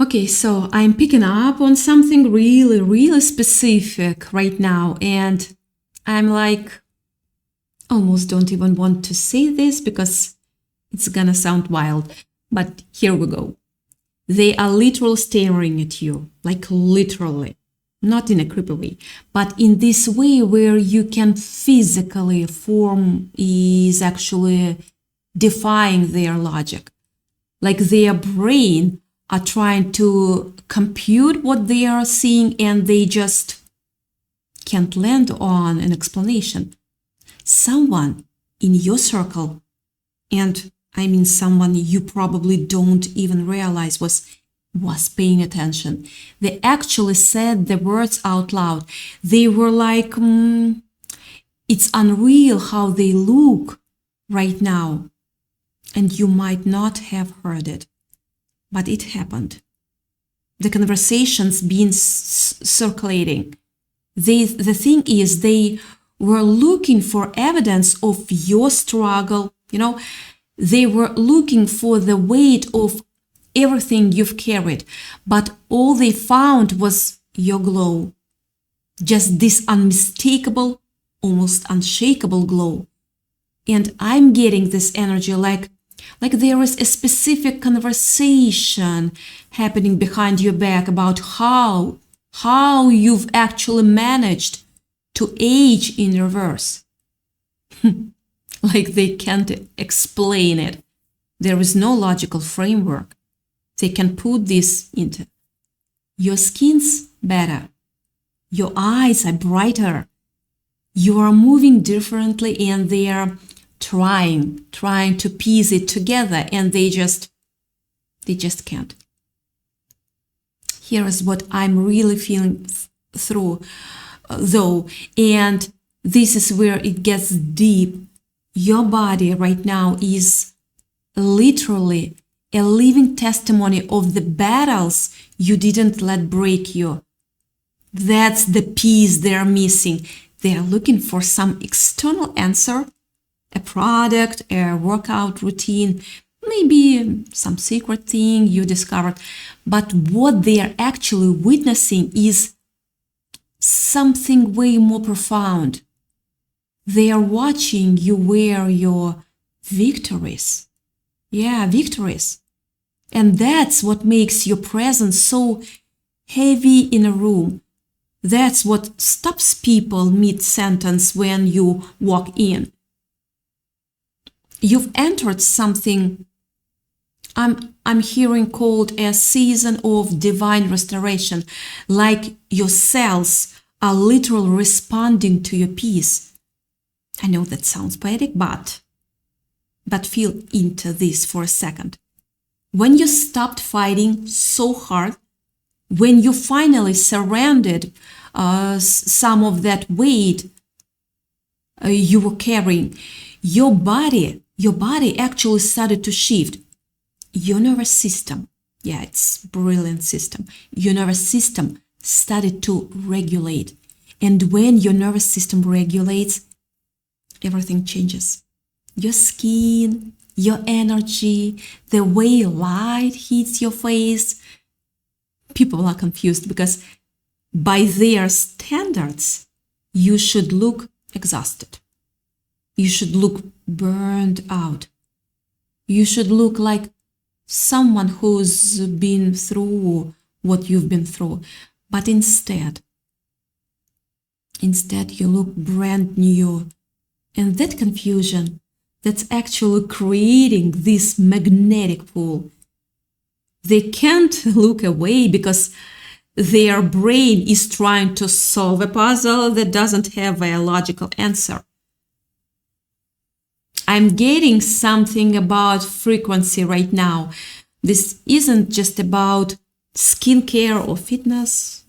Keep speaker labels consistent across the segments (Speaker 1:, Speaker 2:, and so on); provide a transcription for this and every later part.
Speaker 1: Okay, so I'm picking up on something really, really specific right now, and I'm like, almost don't even want to say this because it's gonna sound wild, but here we go. They are literally staring at you, like literally, not in a creepy way, but in this way where you can physically form is actually defying their logic. Like their brain are trying to compute what they are seeing and they just can't land on an explanation. Someone in your circle, and I mean someone you probably don't even realize was paying attention. They actually said the words out loud. They were like, it's unreal how they look right now. And you might not have heard it, but it happened. The conversation's been circulating. The thing is, they were looking for evidence of your struggle, They were looking for the weight of everything you've carried, but all they found was your glow. Just this unmistakable, almost unshakable glow. And I'm getting this energy like there is a specific conversation happening behind your back about how you've actually managed to age in reverse. Like they can't explain it. There is no logical framework they can put this into. Your skin's better. Your eyes are brighter. You are moving differently and they are trying to piece it together and they just can't. Here is what I'm really feeling through though, and this is where it gets deep. Your body right now is literally a living testimony of the battles you didn't let break you. That's the piece they're missing. They're looking for some external answer, a product, a workout routine, maybe some secret thing you discovered. But what they are actually witnessing is something way more profound. They are watching you wear your victories. Yeah, victories. And that's what makes your presence so heavy in a room. That's what stops people mid-sentence when you walk in. You've entered something I'm hearing called a season of divine restoration, like your cells are literally responding to your peace. I know that sounds poetic, but feel into this for a second. When you stopped fighting so hard, when you finally surrendered some of that weight you were carrying, your body actually started to shift. Your nervous system, yeah, it's a brilliant system. Your nervous system started to regulate. And when your nervous system regulates, everything changes. Your skin, your energy, the way light hits your face. People are confused because by their standards, you should look exhausted. You should look burned out. You should look like someone who's been through what you've been through. But instead you look brand new. And that confusion, that's actually creating this magnetic pull. They can't look away because their brain is trying to solve a puzzle that doesn't have a logical answer. I'm getting something about frequency right now. This isn't just about skincare or fitness,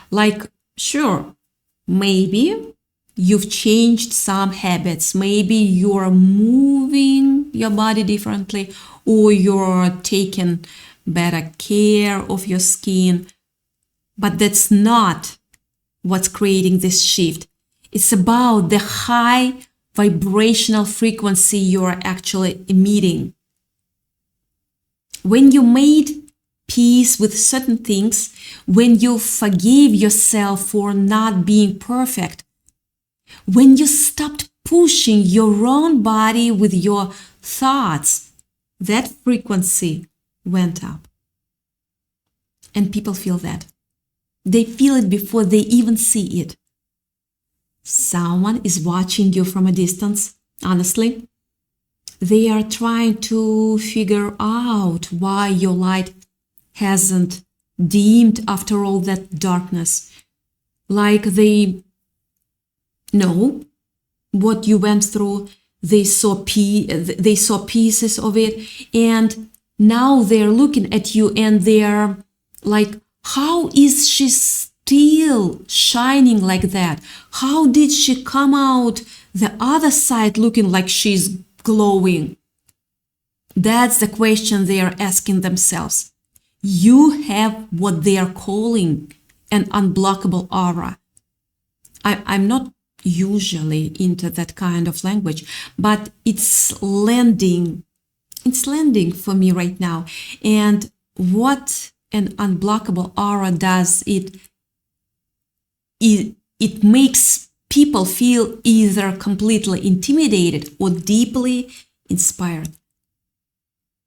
Speaker 1: Like, sure, maybe you've changed some habits. Maybe you're moving your body differently or you're taking better care of your skin. But that's not what's creating this shift. It's about the high vibrational frequency you're actually emitting. When you made peace with certain things, when you forgive yourself for not being perfect, when you stopped pushing your own body with your thoughts, that frequency went up. And people feel that. They feel it before they even see it. Someone is watching you from a distance, honestly. They are trying to figure out why your light hasn't dimmed after all that darkness. Like they know what you went through, they saw pieces of it, and now they're looking at you and they're like, how is she still shining like that? How did she come out the other side looking like she's glowing? That's the question they are asking themselves. You have what they are calling an unblockable aura. I'm not usually into that kind of language, but it's landing for me right now. And what an unblockable aura does, it makes people feel either completely intimidated or deeply inspired.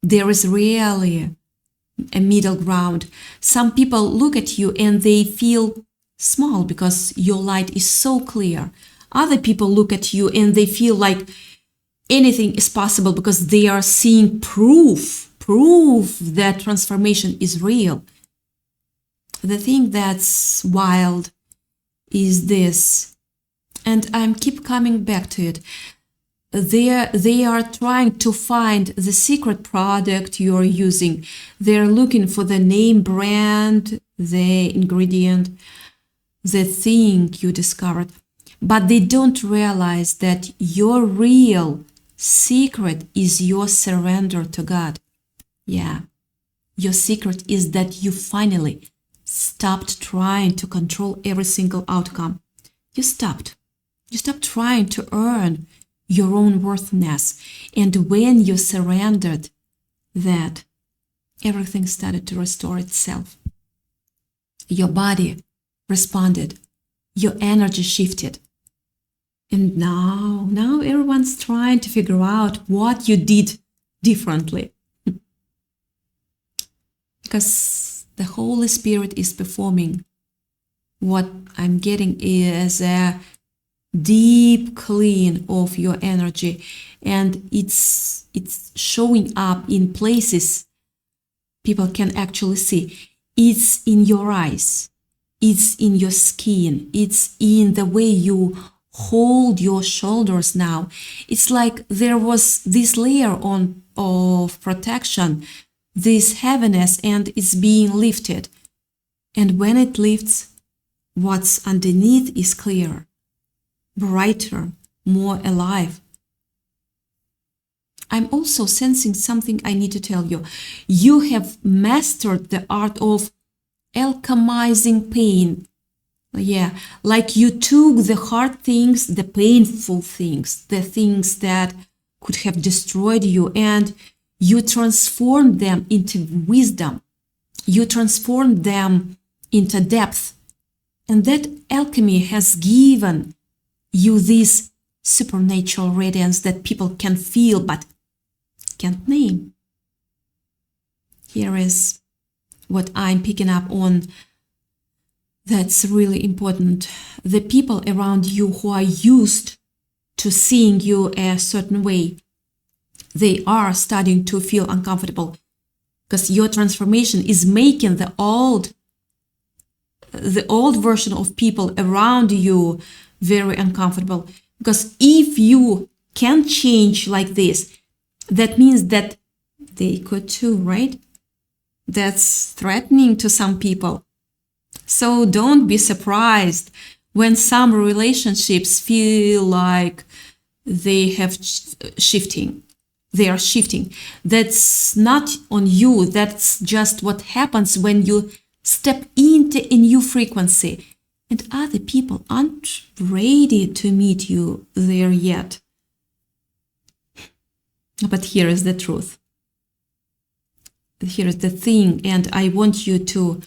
Speaker 1: There is really a middle ground. Some people look at you and they feel small because your light is so clear. Other people look at you and they feel like anything is possible because they are seeing proof that transformation is real. The thing that's wild is this, and I keep coming back to it. They are trying to find the secret product you're using. They're looking for the name brand, the ingredient, the thing you discovered. But they don't realize that your real secret is your surrender to God. Yeah, your secret is that you finally stopped trying to control every single outcome. You stopped trying to earn your own worthiness. And when you surrendered that, everything started to restore itself. Your body responded. Your energy shifted. And now everyone's trying to figure out what you did differently. Because the Holy Spirit is performing. What I'm getting is a deep clean of your energy, and it's showing up in places people can actually see. It's in your eyes, it's in your skin, it's in the way you hold your shoulders now. It's like there was this layer of protection, this heaviness, and it's being lifted. And when it lifts, what's underneath is clear, brighter, more alive. I'm also sensing something I need to tell you. You have mastered the art of alchemizing pain. Yeah, like you took the hard things, the painful things, the things that could have destroyed you, and you transformed them into wisdom. You transformed them into depth. And that alchemy has given you this supernatural radiance that people can feel but can't name. Here is what I'm picking up on that's really important. The people around you who are used to seeing you a certain way, they are starting to feel uncomfortable because your transformation is making the old version of people around you very uncomfortable. Because if you can change like this, that means that they could too, right? That's threatening to some people. So don't be surprised when some relationships feel like they are shifting. That's not on you. That's just what happens when you step into a new frequency. And other people aren't ready to meet you there yet. But here is the truth. here's the thing, and I want you to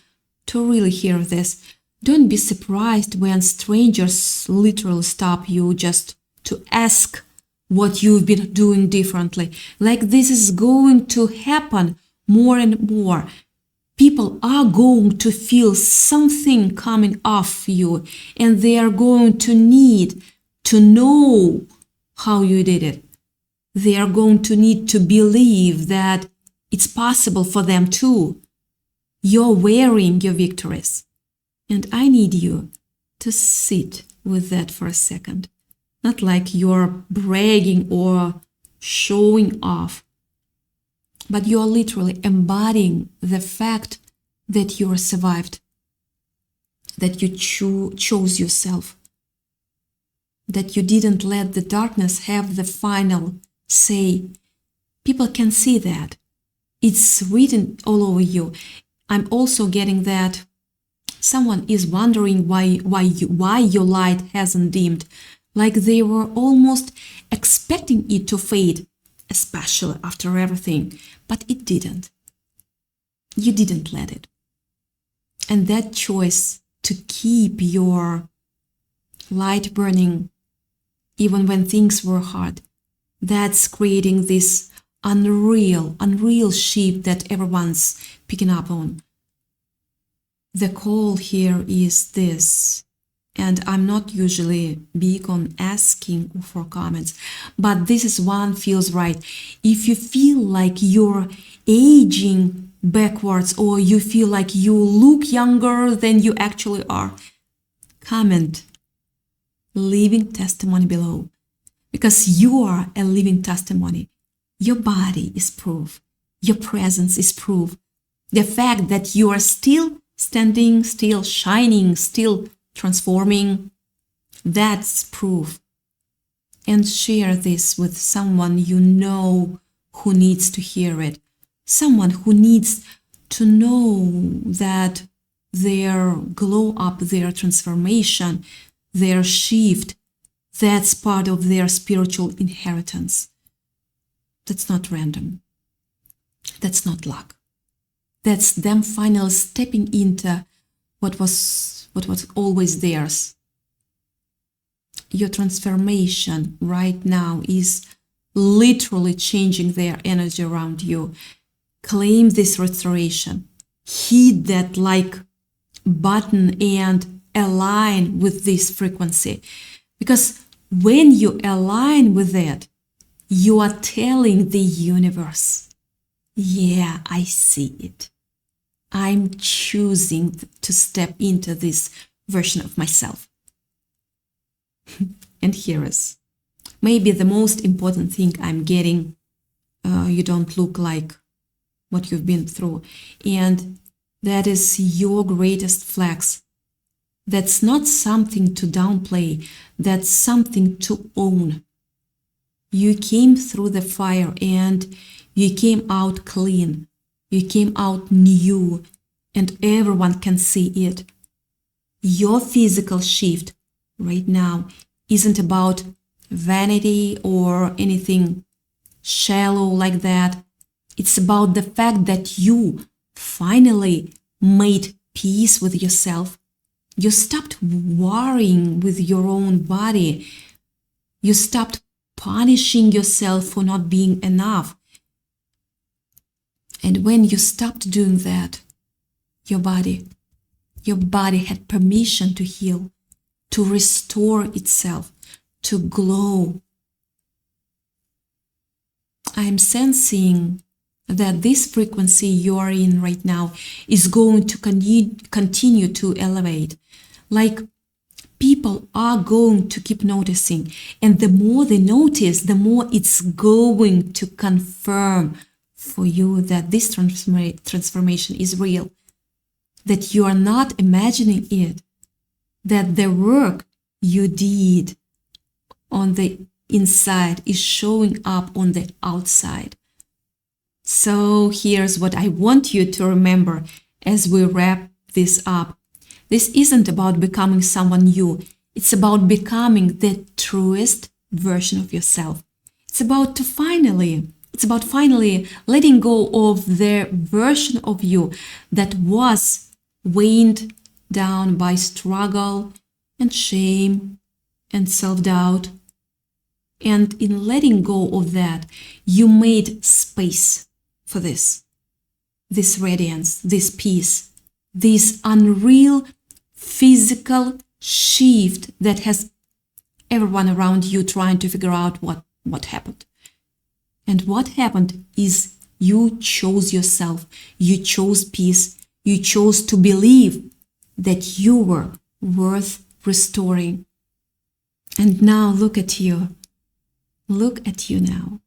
Speaker 1: really hear this. Don't be surprised when strangers literally stop you just to ask what you've been doing differently. Like this is going to happen more and more. People are going to feel something coming off you, and they are going to need to know how you did it. They are going to need to believe that it's possible for them too. You're wearing your victories. And I need you to sit with that for a second. Not like you're bragging or showing off, but you're literally embodying the fact that you survived, that you chose yourself, that you didn't let the darkness have the final say. People can see that. It's written all over you. I'm also getting that someone is wondering why your light hasn't dimmed, like they were almost expecting it to fade, especially after everything, but it didn't. You didn't let it. And that choice to keep your light burning even when things were hard, that's creating this unreal shape that everyone's picking up on. The call here is this, and I'm not usually big on asking for comments, but this is one feels right. If you feel like you're aging backwards or you feel like you look younger than you actually are, comment living testimony below, because you are a living testimony. Your body is proof. Your presence is proof. The fact that you are still standing, still shining, still transforming, that's proof. And share this with someone you know who needs to hear it. Someone who needs to know that their glow up, their transformation, their shift, that's part of their spiritual inheritance. That's not random. That's not luck. That's them finally stepping into what was always theirs. Your transformation right now is literally changing their energy around you. Claim this restoration. Hit that like button and align with this frequency. Because when you align with it, you are telling the universe, yeah, I see it. I'm choosing to step into this version of myself. And here is maybe the most important thing I'm getting. You don't look like what you've been through. And that is your greatest flex. That's not something to downplay. That's something to own. You came through the fire and you came out clean. You came out new, and everyone can see it. Your physical shift right now isn't about vanity or anything shallow like that. It's about the fact that you finally made peace with yourself. You stopped worrying with your own body. You stopped punishing yourself for not being enough. And when you stopped doing that, your body had permission to heal, to restore itself, to glow. I'm sensing that this frequency you are in right now is going to continue to elevate. Like people are going to keep noticing. And the more they notice, the more it's going to confirm for you that this transformation is real, that you are not imagining it, that the work you did on the inside is showing up on the outside. So here's what I want you to remember as we wrap this up. This isn't about becoming someone new. It's about becoming the truest version of yourself. It's about to finally It's about finally letting go of the version of you that was weighed down by struggle and shame and self-doubt. And in letting go of that, you made space for this radiance, this peace, this unreal physical shift that has everyone around you trying to figure out what happened. And what happened is you chose yourself, you chose peace, you chose to believe that you were worth restoring. And now look at you. Look at you now.